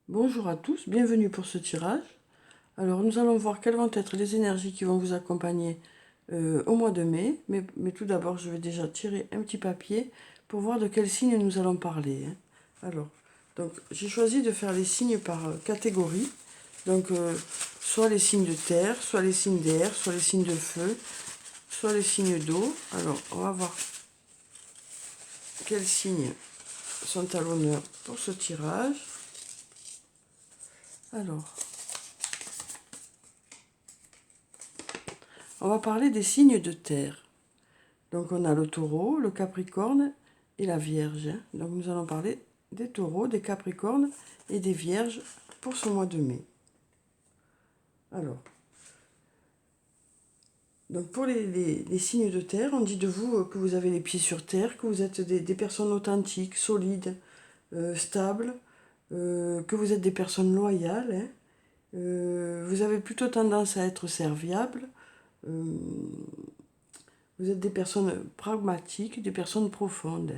Bonjour à tous, bienvenue pour ce tirage. Alors nous allons voir quelles vont être les énergies qui vont vous accompagner au mois de mai. Mais tout d'abord, je vais déjà tirer un petit papier pour voir de quel signe nous allons parler. Alors, donc j'ai choisi de faire les signes par catégorie. Donc soit les signes de terre, soit les signes d'air, soit les signes de feu, soit les signes d'eau. Alors on va voir quels signes sont à l'honneur pour ce tirage. Alors, on va parler des signes de terre. Donc on a le taureau, le capricorne et la vierge. Donc nous allons parler des taureaux, des capricornes et des vierges pour ce mois de mai. Alors, donc pour les signes de terre, on dit de vous que vous avez les pieds sur terre, que vous êtes des personnes authentiques, solides, stables, que vous êtes des personnes loyales. Vous avez plutôt tendance à être serviables. Vous êtes des personnes pragmatiques, des personnes profondes.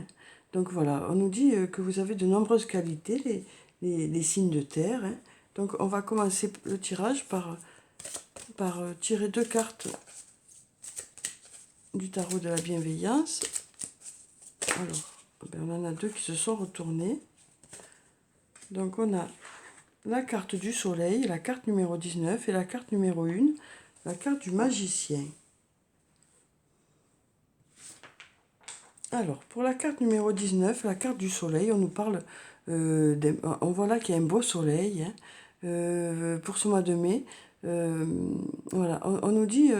Donc voilà, on nous dit que vous avez de nombreuses qualités, les signes de terre. Donc on va commencer le tirage par tirer 2 cartes du tarot de la bienveillance. Alors, on en a 2 qui se sont retournées. Donc on a la carte du soleil, la carte numéro 19 et la carte numéro 1, la carte du magicien. Alors, pour la carte numéro 19, la carte du soleil, on nous parle, on voit là qu'il y a un beau soleil pour ce mois de mai. Voilà, on nous dit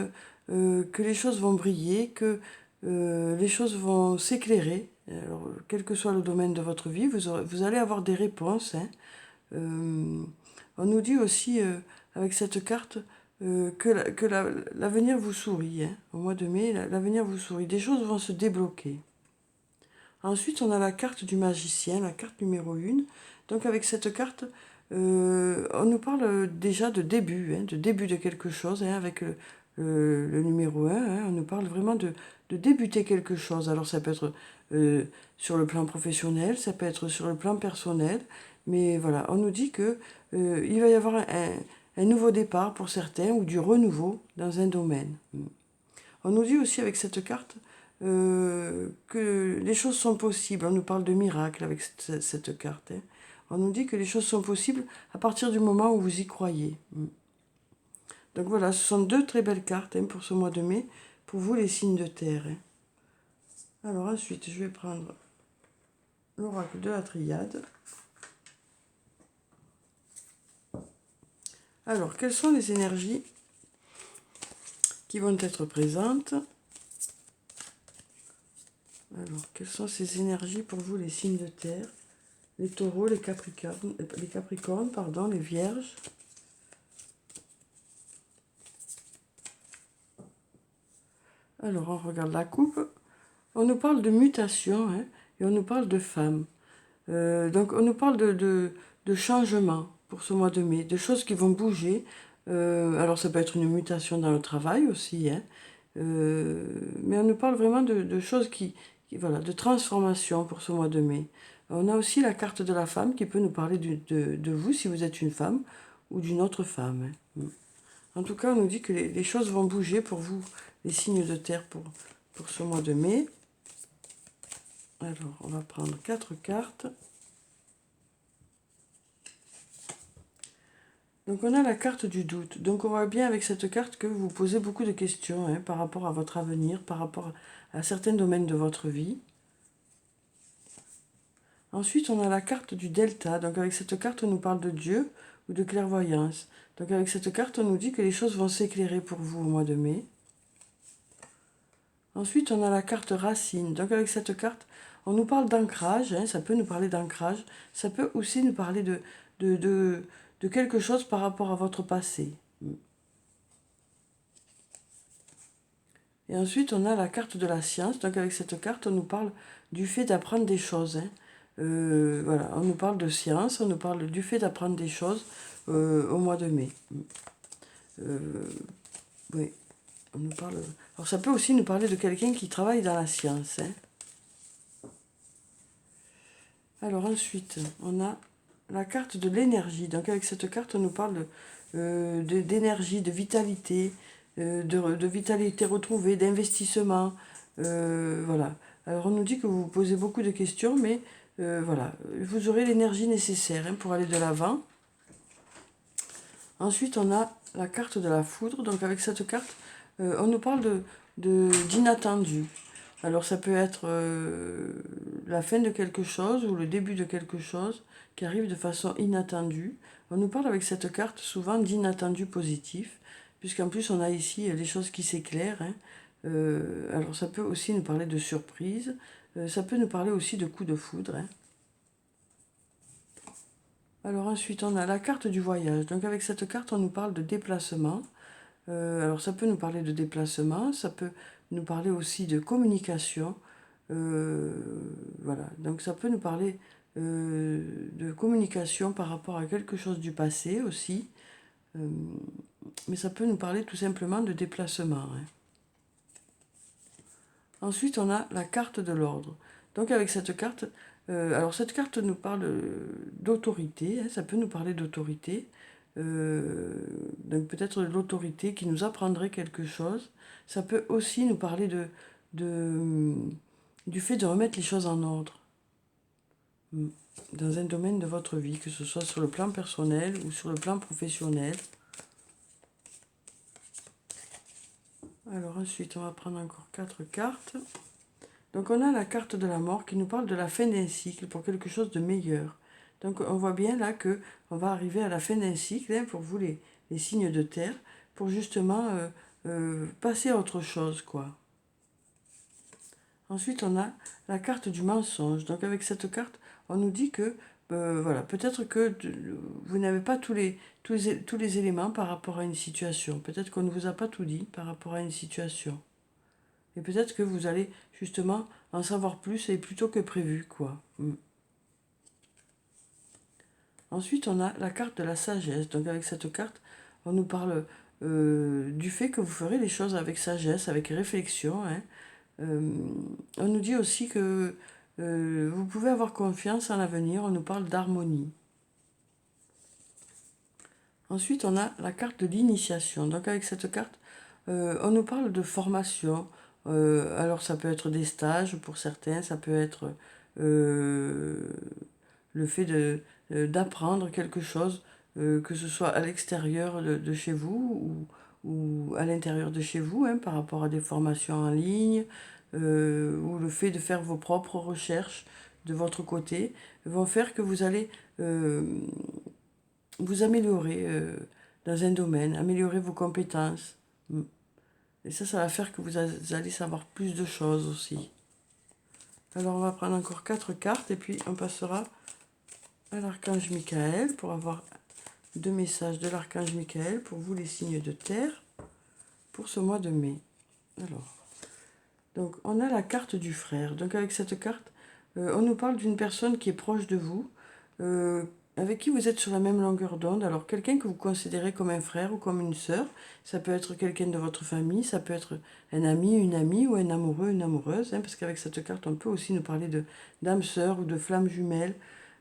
que les choses vont briller, que les choses vont s'éclairer. Alors, quel que soit le domaine de votre vie, vous allez avoir des réponses. On nous dit aussi, avec cette carte, que l'avenir vous sourit. Au mois de mai, l'avenir vous sourit. Des choses vont se débloquer. Ensuite, on a la carte du magicien, la carte numéro 1. Donc avec cette carte, on nous parle déjà de début, de début de quelque chose, avec le numéro 1. On nous parle vraiment de débuter quelque chose. Alors ça peut être sur le plan professionnel, ça peut être sur le plan personnel. Mais voilà, on nous dit que il va y avoir un nouveau départ pour certains ou du renouveau dans un domaine. On nous dit aussi avec cette carte que les choses sont possibles. On nous parle de miracles avec cette carte. On nous dit que les choses sont possibles à partir du moment où vous y croyez. Donc voilà, ce sont 2 très belles cartes pour ce mois de mai, pour vous les signes de terre. Alors ensuite, je vais prendre l'oracle de la triade. Alors, quelles sont les énergies qui vont être présentes? Alors, quelles sont ces énergies pour vous, les signes de terre? Les taureaux, les capricornes, pardon, les vierges. Alors, on regarde la coupe. On nous parle de mutation et on nous parle de femmes. Donc, on nous parle de changement pour ce mois de mai, de choses qui vont bouger. Alors, ça peut être une mutation dans le travail aussi, mais on nous parle vraiment de choses voilà, de transformation pour ce mois de mai. On a aussi la carte de la femme qui peut nous parler de vous si vous êtes une femme ou d'une autre femme. En tout cas, on nous dit que les choses vont bouger pour vous, les signes de terre pour ce mois de mai. Alors, on va prendre 4 cartes. Donc, on a la carte du doute. Donc, on voit bien avec cette carte que vous posez beaucoup de questions par rapport à votre avenir, par rapport à certains domaines de votre vie. Ensuite, on a la carte du delta. Donc, avec cette carte, on nous parle de Dieu ou de clairvoyance. Donc, avec cette carte, on nous dit que les choses vont s'éclairer pour vous au mois de mai. Ensuite, on a la carte racine. Donc, avec cette carte, on nous parle d'ancrage. Ça peut nous parler d'ancrage. Ça peut aussi nous parler de quelque chose par rapport à votre passé. Et ensuite, on a la carte de la science. Donc, avec cette carte, on nous parle du fait d'apprendre des choses. Voilà, on nous parle de science, on nous parle du fait d'apprendre des choses au mois de mai. Oui, on nous parle. Alors, ça peut aussi nous parler de quelqu'un qui travaille dans la science. Alors, ensuite, on a la carte de l'énergie. Donc avec cette carte, on nous parle d'énergie, de vitalité, de vitalité retrouvée, d'investissement. Voilà. Alors on nous dit que vous vous posez beaucoup de questions, mais voilà, vous aurez l'énergie nécessaire pour aller de l'avant. Ensuite, on a la carte de la foudre. Donc avec cette carte, on nous parle d'inattendu. Alors ça peut être la fin de quelque chose ou le début de quelque chose qui arrive de façon inattendue. On nous parle avec cette carte souvent d'inattendu positif, puisqu'en plus on a ici les choses qui s'éclairent. Alors ça peut aussi nous parler de surprise, ça peut nous parler aussi de coups de foudre. Alors ensuite on a la carte du voyage. Donc avec cette carte on nous parle de déplacement. Alors ça peut nous parler de déplacement, ça peut nous parler aussi de communication. Voilà, donc ça peut nous parler de communication par rapport à quelque chose du passé aussi. Mais ça peut nous parler tout simplement de déplacement. Ensuite, on a la carte de l'ordre. Donc avec cette carte, alors cette carte nous parle d'autorité, ça peut nous parler d'autorité. Donc peut-être de l'autorité qui nous apprendrait quelque chose. Ça peut aussi nous parler du fait de remettre les choses en ordre dans un domaine de votre vie, que ce soit sur le plan personnel ou sur le plan professionnel. Alors ensuite, on va prendre encore 4 cartes. Donc on a la carte de la mort qui nous parle de la fin d'un cycle pour quelque chose de meilleur. Donc on voit bien là que on va arriver à la fin d'un cycle pour vous les signes de terre, pour justement passer à autre chose, quoi. Ensuite on a la carte du mensonge. Donc avec cette carte, on nous dit que voilà, peut-être que vous n'avez pas tous les éléments par rapport à une situation. Peut-être qu'on ne vous a pas tout dit par rapport à une situation. Et peut-être que vous allez justement en savoir plus et plutôt que prévu, quoi. Ensuite, on a la carte de la sagesse. Donc avec cette carte, on nous parle du fait que vous ferez les choses avec sagesse, avec réflexion. On nous dit aussi que vous pouvez avoir confiance en l'avenir. On nous parle d'harmonie. Ensuite, on a la carte de l'initiation. Donc avec cette carte, on nous parle de formation. Alors ça peut être des stages pour certains, ça peut être le fait d'apprendre quelque chose, que ce soit à l'extérieur de chez vous ou à l'intérieur de chez vous, par rapport à des formations en ligne, ou le fait de faire vos propres recherches de votre côté, vont faire que vous allez vous améliorer dans un domaine, améliorer vos compétences. Et ça va faire que vous allez savoir plus de choses aussi. Alors on va prendre encore 4 cartes et puis on passera à l'archange Michael pour avoir 2 messages de l'archange Michael pour vous les signes de terre pour ce mois de mai. Alors, donc on a la carte du frère. Donc avec cette carte, on nous parle d'une personne qui est proche de vous, avec qui vous êtes sur la même longueur d'onde. Alors quelqu'un que vous considérez comme un frère ou comme une sœur, ça peut être quelqu'un de votre famille, ça peut être un ami, une amie ou un amoureux, une amoureuse, parce qu'avec cette carte on peut aussi nous parler d'âme sœur ou de flamme jumelle.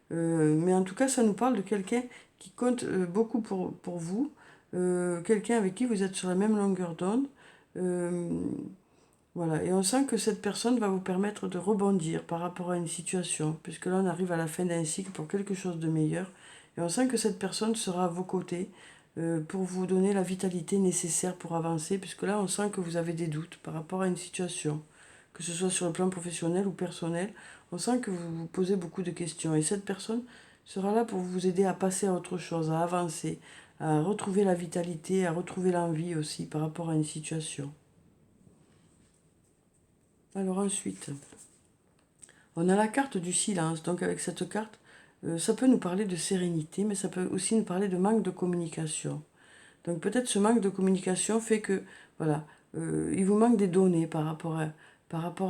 Mais en tout cas ça nous parle de quelqu'un qui compte beaucoup pour vous, quelqu'un avec qui vous êtes sur la même longueur d'onde. Voilà, et on sent que cette personne va vous permettre de rebondir par rapport à une situation, puisque là on arrive à la fin d'un cycle pour quelque chose de meilleur, et on sent que cette personne sera à vos côtés pour vous donner la vitalité nécessaire pour avancer, puisque là on sent que vous avez des doutes par rapport à une situation, que ce soit sur le plan professionnel ou personnel, on sent que vous vous posez beaucoup de questions, et cette personne sera là pour vous aider à passer à autre chose, à avancer, à retrouver la vitalité, à retrouver l'envie aussi par rapport à une situation. Alors ensuite, on a la carte du silence. Donc avec cette carte, ça peut nous parler de sérénité, mais ça peut aussi nous parler de manque de communication. Donc peut-être ce manque de communication fait que, voilà, il vous manque des données par rapport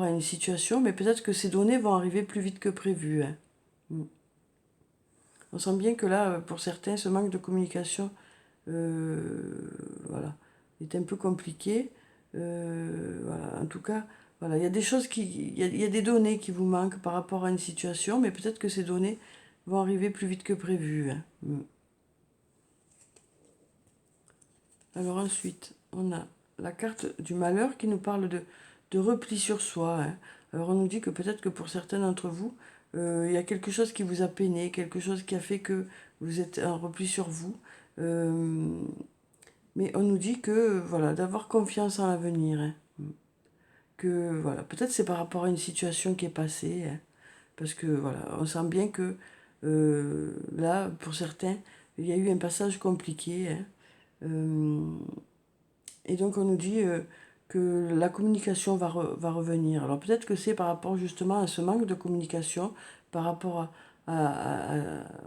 à une situation, mais peut-être que ces données vont arriver plus vite que prévu. On sent bien que là, pour certains, ce manque de communication, voilà, est un peu compliqué. Voilà, en tout cas, voilà, il y a des choses il y a des données qui vous manquent par rapport à une situation, mais peut-être que ces données vont arriver plus vite que prévu. Hein. Alors ensuite, on a la carte du malheur qui nous parle de repli sur soi. Hein. Alors on nous dit que peut-être que pour certains d'entre vous, il y a quelque chose qui vous a peiné, quelque chose qui a fait que vous êtes en repli sur vous. Mais on nous dit que, voilà, d'avoir confiance en l'avenir. Hein. Que, voilà, peut-être c'est par rapport à une situation qui est passée. Hein. Parce que, voilà, on sent bien que, là, pour certains, il y a eu un passage compliqué. Hein. Et donc on nous dit que la communication va revenir. Alors peut-être que c'est par rapport justement à ce manque de communication, par rapport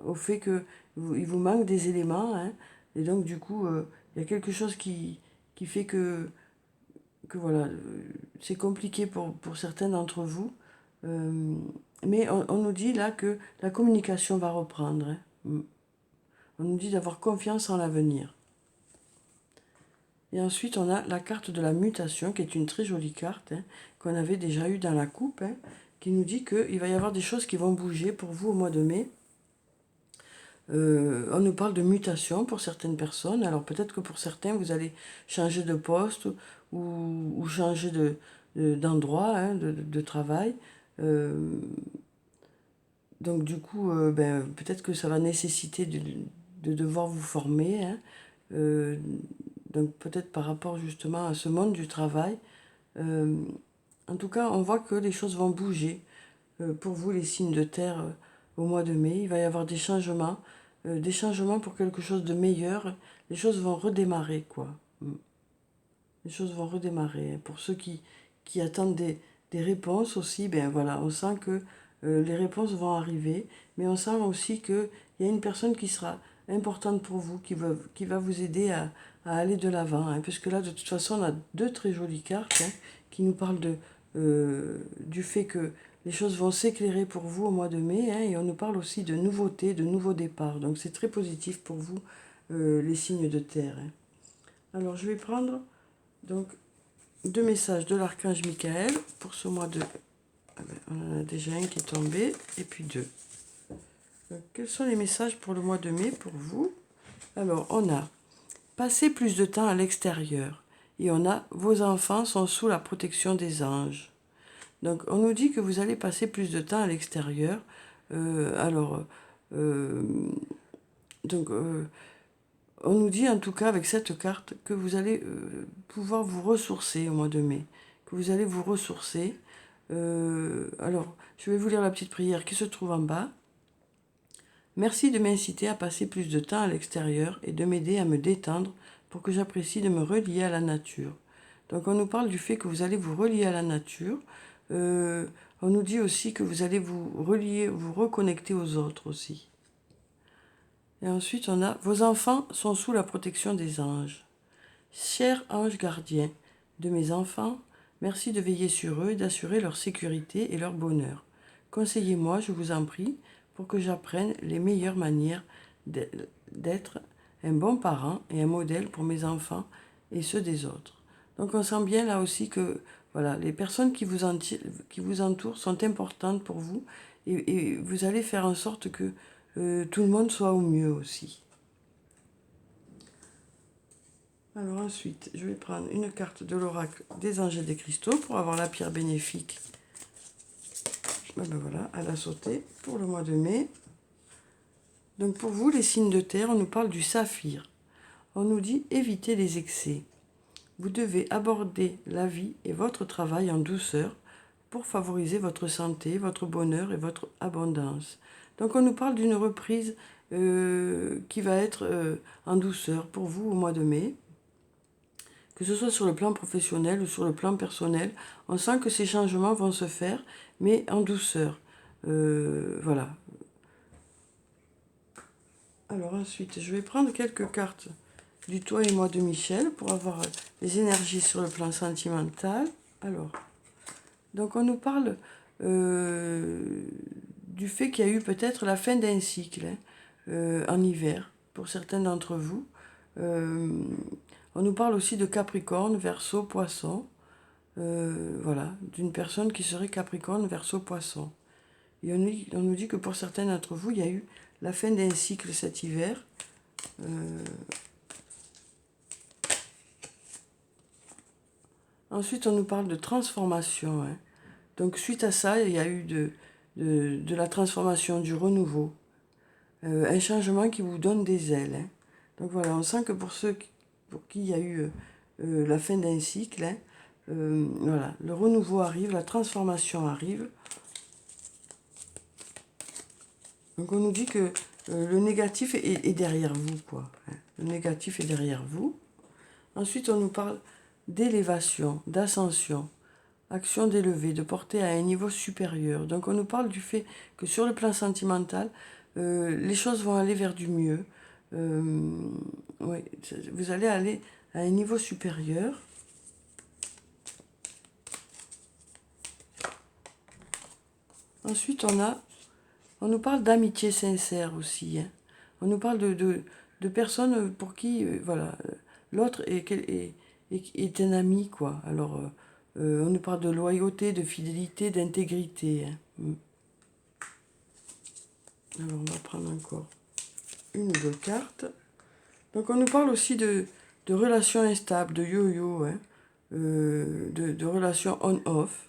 au fait qu'il vous manque des éléments. Hein, et donc du coup, il y a quelque chose qui fait que voilà, c'est compliqué pour certains d'entre vous. Mais on nous dit là que la communication va reprendre. Hein. On nous dit d'avoir confiance en l'avenir. Et ensuite, on a la carte de la mutation, qui est une très jolie carte, hein, qu'on avait déjà eue dans la coupe, hein, qui nous dit qu'il va y avoir des choses qui vont bouger pour vous au mois de mai. On nous parle de mutation pour certaines personnes. Alors peut-être que pour certains, vous allez changer de poste ou changer d'endroit, hein, de travail. Donc du coup, peut-être que ça va nécessiter de devoir vous former. Hein. Donc peut-être par rapport justement à ce monde du travail. En tout cas, on voit que les choses vont bouger. Pour vous, les signes de terre, au mois de mai, il va y avoir des changements pour quelque chose de meilleur. Les choses vont redémarrer, quoi. Les choses vont redémarrer. Pour ceux qui attendent des réponses aussi, ben voilà, on sent que les réponses vont arriver, mais on sent aussi qu'il y a une personne qui sera importante pour vous, qui va vous aider à aller de l'avant. Hein, puisque là, de toute façon, on a deux très jolies cartes hein, qui nous parlent du fait que les choses vont s'éclairer pour vous au mois de mai, hein, et on nous parle aussi de nouveautés, de nouveaux départs. Donc c'est très positif pour vous, les signes de terre. Hein. Alors je vais prendre donc deux messages de l'archange Michael pour ce mois de... Ah ben, on en a déjà un qui est tombé, et puis deux. Donc, quels sont les messages pour le mois de mai pour vous? Alors, on a passé plus de temps à l'extérieur. Et on a vos enfants sont sous la protection des anges. Donc, on nous dit que vous allez passer plus de temps à l'extérieur. Euh, donc, on nous dit en tout cas avec cette carte que vous allez pouvoir vous ressourcer au mois de mai. Que vous allez vous ressourcer. Alors, je vais vous lire la petite prière qui se trouve en bas. Merci de m'inciter à passer plus de temps à l'extérieur et de m'aider à me détendre pour que j'apprécie de me relier à la nature. Donc on nous parle du fait que vous allez vous relier à la nature. On nous dit aussi que vous allez vous relier, vous reconnecter aux autres aussi. Et ensuite on a vos enfants sont sous la protection des anges. Chers anges gardiens de mes enfants, merci de veiller sur eux et d'assurer leur sécurité et leur bonheur. Conseillez-moi, je vous en prie, pour que j'apprenne les meilleures manières d'être un bon parent et un modèle pour mes enfants et ceux des autres. Donc on sent bien là aussi que voilà, les personnes qui vous entourent sont importantes pour vous et vous allez faire en sorte que tout le monde soit au mieux aussi. Alors ensuite, je vais prendre une carte de l'oracle des anges et des cristaux pour avoir la pierre bénéfique. Ben voilà, elle a sauté pour le mois de mai. Donc pour vous, les signes de terre, on nous parle du saphir. On nous dit évitez les excès. Vous devez aborder la vie et votre travail en douceur pour favoriser votre santé, votre bonheur et votre abondance. Donc on nous parle d'une reprise qui va être en douceur pour vous au mois de mai. Que ce soit sur le plan professionnel ou sur le plan personnel, on sent que ces changements vont se faire, mais en douceur. Voilà. Alors ensuite, je vais prendre quelques cartes du Toi et moi de Michel pour avoir les énergies sur le plan sentimental. Alors, donc on nous parle du fait qu'il y a eu peut-être la fin d'un cycle en hiver pour certains d'entre vous. On nous parle aussi de Capricorne, Verseau, Poisson. Voilà, d'une personne qui serait Capricorne, Verseau, Poisson. Et on nous dit que pour certains d'entre vous, il y a eu la fin d'un cycle cet hiver. Ensuite, on nous parle de transformation. Hein. Donc, suite à ça, il y a eu de la transformation, du renouveau. Un changement qui vous donne des ailes. Hein. Donc voilà, on sent que pour ceux pour qui il y a eu la fin d'un cycle, hein, voilà, le renouveau arrive, la transformation arrive. Donc on nous dit que le négatif est derrière vous, quoi. Hein. Le négatif est derrière vous. Ensuite, on nous parle d'élévation, d'ascension, action d'élever, de porter à un niveau supérieur. Donc on nous parle du fait que sur le plan sentimental, les choses vont aller vers du mieux. Oui, vous allez aller à un niveau supérieur. Ensuite, on nous parle d'amitié sincère aussi. Hein. On nous parle de personnes pour qui, voilà, l'autre est un ami, quoi. Alors, on nous parle de loyauté, de fidélité, d'intégrité. Hein. Alors, on va prendre encore une ou deux cartes. Donc, on nous parle aussi de relations instables, de yo-yo, hein, de relations on-off.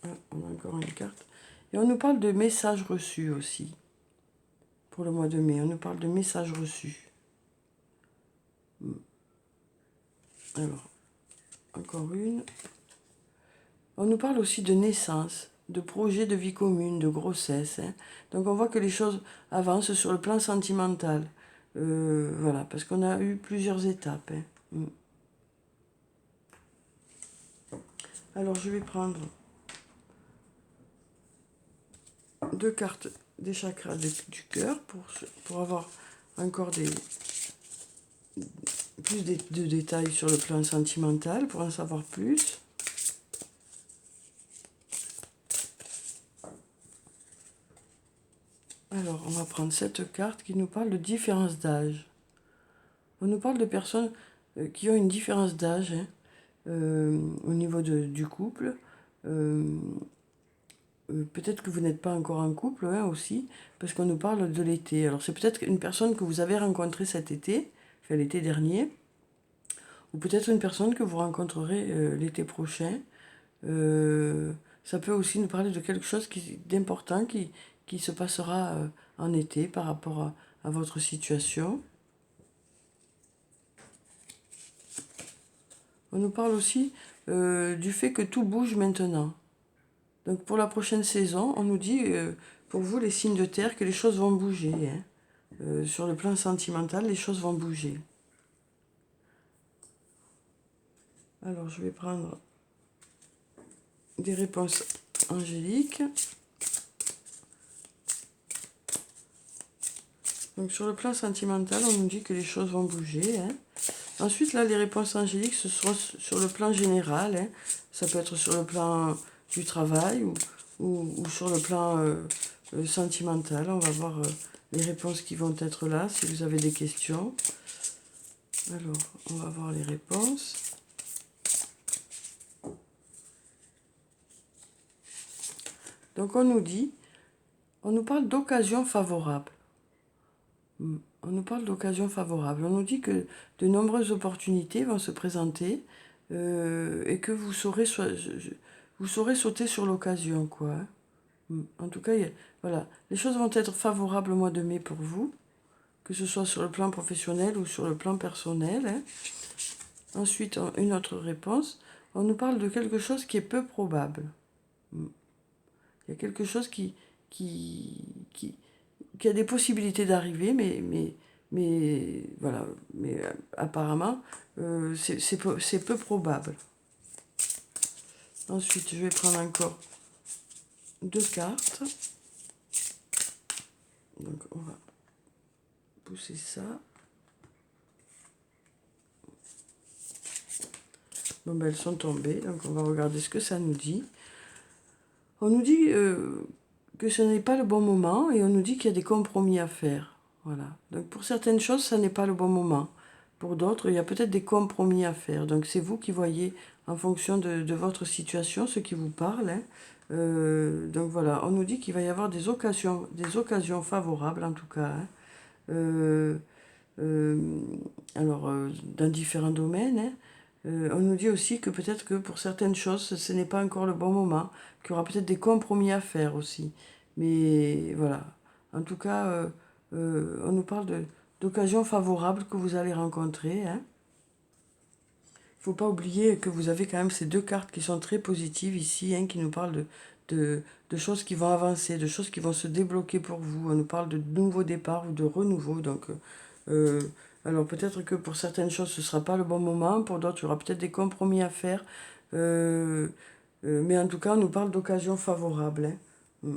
Ah, on a encore une carte. Et on nous parle de messages reçus aussi. Pour le mois de mai, on nous parle de messages reçus. Alors, encore une. On nous parle aussi de naissance, de projets de vie commune, de grossesse. Hein. Donc on voit que les choses avancent sur le plan sentimental. Voilà, parce qu'on a eu plusieurs étapes. Hein. Alors je vais prendre deux cartes des chakras du cœur pour avoir encore plus de détails sur le plan sentimental, pour en savoir plus. Alors, on va prendre cette carte qui nous parle de différence d'âge. On nous parle de personnes qui ont une différence d'âge hein, au niveau du couple. Peut-être que vous n'êtes pas encore en couple hein, aussi, parce qu'on nous parle de l'été. Alors, c'est peut-être une personne que vous avez rencontrée cet été, enfin l'été dernier, ou peut-être une personne que vous rencontrerez l'été prochain. Ça peut aussi nous parler de quelque chose d'important qui se passera en été par rapport à votre situation. On nous parle aussi du fait que tout bouge maintenant. Donc pour la prochaine saison, on nous dit, pour vous les signes de terre, que les choses vont bouger. Hein. Sur le plan sentimental, les choses vont bouger. Alors je vais prendre des réponses angéliques. Donc sur le plan sentimental, on nous dit que les choses vont bouger. Hein. Ensuite, là, les réponses angéliques, ce sera sur le plan général. Hein. Ça peut être sur le plan du travail ou sur le plan sentimental. On va voir les réponses qui vont être là, si vous avez des questions. Alors, on va voir les réponses. Donc, on nous parle d'occasion favorable. On nous parle d'occasion favorable. On nous dit que de nombreuses opportunités vont se présenter et que vous saurez sauter sur l'occasion, quoi. En tout cas, voilà, les choses vont être favorables au mois de mai pour vous, que ce soit sur le plan professionnel ou sur le plan personnel. Hein. Ensuite, une autre réponse. On nous parle de quelque chose qui est peu probable. Il y a quelque chose qui a des possibilités d'arriver, mais voilà, mais apparemment, c'est peu probable. Ensuite, je vais prendre encore deux cartes. Donc, on va pousser ça. Bon, ben, elles sont tombées, donc on va regarder ce que ça nous dit. On nous dit que ce n'est pas le bon moment et on nous dit qu'il y a des compromis à faire. Voilà. Donc pour certaines choses, ça n'est pas le bon moment. Pour d'autres, il y a peut-être des compromis à faire. Donc c'est vous qui voyez en fonction de votre situation, ce qui vous parle. Hein. Donc voilà, on nous dit qu'il va y avoir des occasions favorables en tout cas. Hein. Euh, euh, dans différents domaines. Hein. On nous dit aussi que peut-être que pour certaines choses, ce n'est pas encore le bon moment, qu'il y aura peut-être des compromis à faire aussi. Mais voilà, en tout cas, on nous parle d'occasions favorables que vous allez rencontrer. Hein. Il ne faut pas oublier que vous avez quand même ces deux cartes qui sont très positives ici, hein, qui nous parlent de choses qui vont avancer, de choses qui vont se débloquer pour vous. On nous parle de nouveaux départs ou de renouveau. Donc, euh, alors peut-être que pour certaines choses, ce ne sera pas le bon moment. Pour d'autres, il y aura peut-être des compromis à faire. Euh, mais en tout cas, on nous parle d'occasions favorables. Hein. Mm.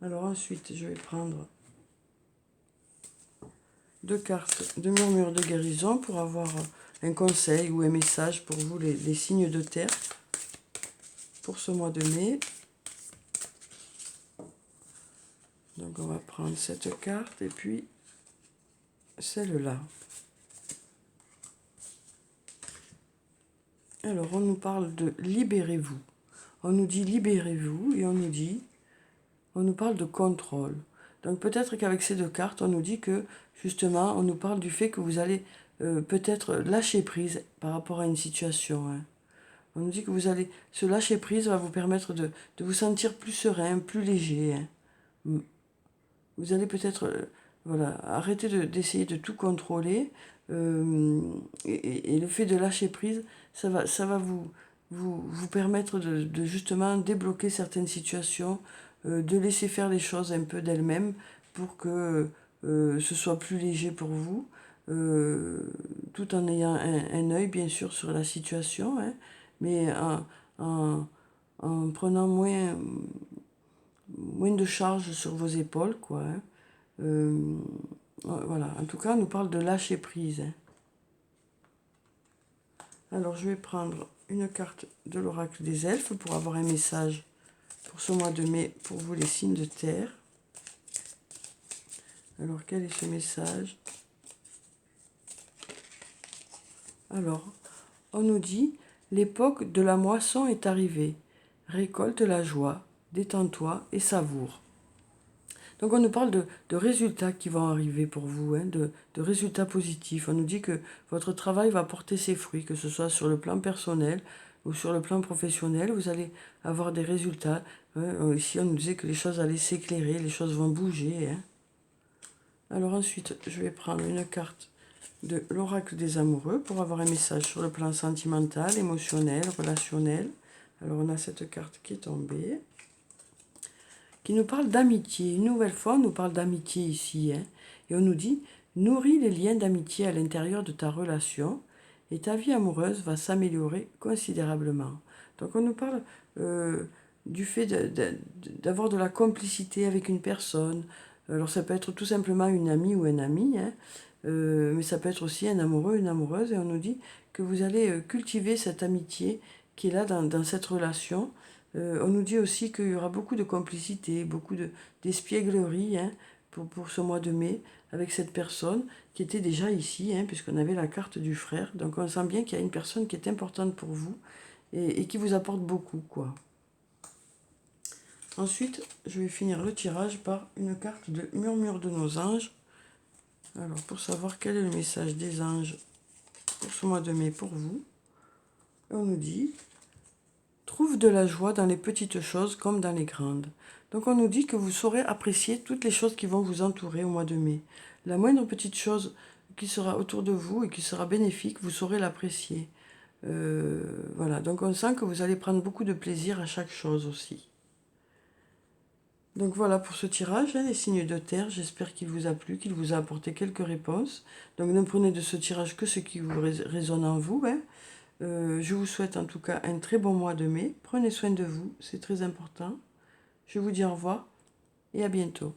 Alors ensuite, je vais prendre deux cartes de murmure de guérison pour avoir un conseil ou un message pour vous, les signes de terre, pour ce mois de mai. Donc on va prendre cette carte et puis celle-là. Alors on nous parle de libérez-vous. On nous dit libérez-vous et on nous parle de contrôle. Donc peut-être qu'avec ces deux cartes, on nous dit que justement, on nous parle du fait que vous allez peut-être lâcher prise par rapport à une situation. Hein. On nous dit que vous allez, ce lâcher prise va vous permettre de vous sentir plus serein, plus léger. Hein. Vous allez peut-être voilà, arrêter d'essayer de tout contrôler. Et le fait de lâcher prise, ça va vous permettre de justement débloquer certaines situations, de laisser faire les choses un peu d'elles-mêmes pour que ce soit plus léger pour vous, tout en ayant un œil bien sûr sur la situation, hein, mais en prenant moins de charge sur vos épaules, quoi. Hein. Euh, voilà, en tout cas, on nous parle de lâcher prise. Hein. Alors, je vais prendre une carte de l'oracle des elfes pour avoir un message pour ce mois de mai pour vous, les signes de terre. Alors, quel est ce message? Alors, on nous dit, l'époque de la moisson est arrivée. Récolte la joie, détends-toi et savoure. Donc on nous parle de résultats qui vont arriver pour vous, hein, de résultats positifs. On nous dit que votre travail va porter ses fruits, que ce soit sur le plan personnel ou sur le plan professionnel. Vous allez avoir des résultats. Hein. Ici, on nous disait que les choses allaient s'éclairer, les choses vont bouger. Hein. Alors ensuite, je vais prendre une carte de l'oracle des amoureux pour avoir un message sur le plan sentimental, émotionnel, relationnel. Alors on a cette carte qui est tombée, qui nous parle d'amitié. Une nouvelle fois, on nous parle d'amitié ici. Hein, et on nous dit, nourris les liens d'amitié à l'intérieur de ta relation et ta vie amoureuse va s'améliorer considérablement. Donc on nous parle du fait d'avoir de la complicité avec une personne. Alors ça peut être tout simplement une amie ou un ami, hein, mais ça peut être aussi un amoureux, une amoureuse. Et on nous dit que vous allez cultiver cette amitié qui est là dans cette relation. On nous dit aussi qu'il y aura beaucoup de complicité, beaucoup d'espièglerie, hein, pour ce mois de mai avec cette personne qui était déjà ici, hein, puisqu'on avait la carte du frère. Donc on sent bien qu'il y a une personne qui est importante pour vous et qui vous apporte beaucoup, quoi. Ensuite, je vais finir le tirage par une carte de murmure de nos anges. Alors, pour savoir quel est le message des anges pour ce mois de mai pour vous, on nous dit... Trouve de la joie dans les petites choses comme dans les grandes. Donc on nous dit que vous saurez apprécier toutes les choses qui vont vous entourer au mois de mai. La moindre petite chose qui sera autour de vous et qui sera bénéfique, vous saurez l'apprécier. Voilà, donc on sent que vous allez prendre beaucoup de plaisir à chaque chose aussi. Donc voilà pour ce tirage, hein, les signes de terre. J'espère qu'il vous a plu, qu'il vous a apporté quelques réponses. Donc ne prenez de ce tirage que ce qui vous résonne en vous. Hein. Je vous souhaite en tout cas un très bon mois de mai. Prenez soin de vous, c'est très important. Je vous dis au revoir et à bientôt.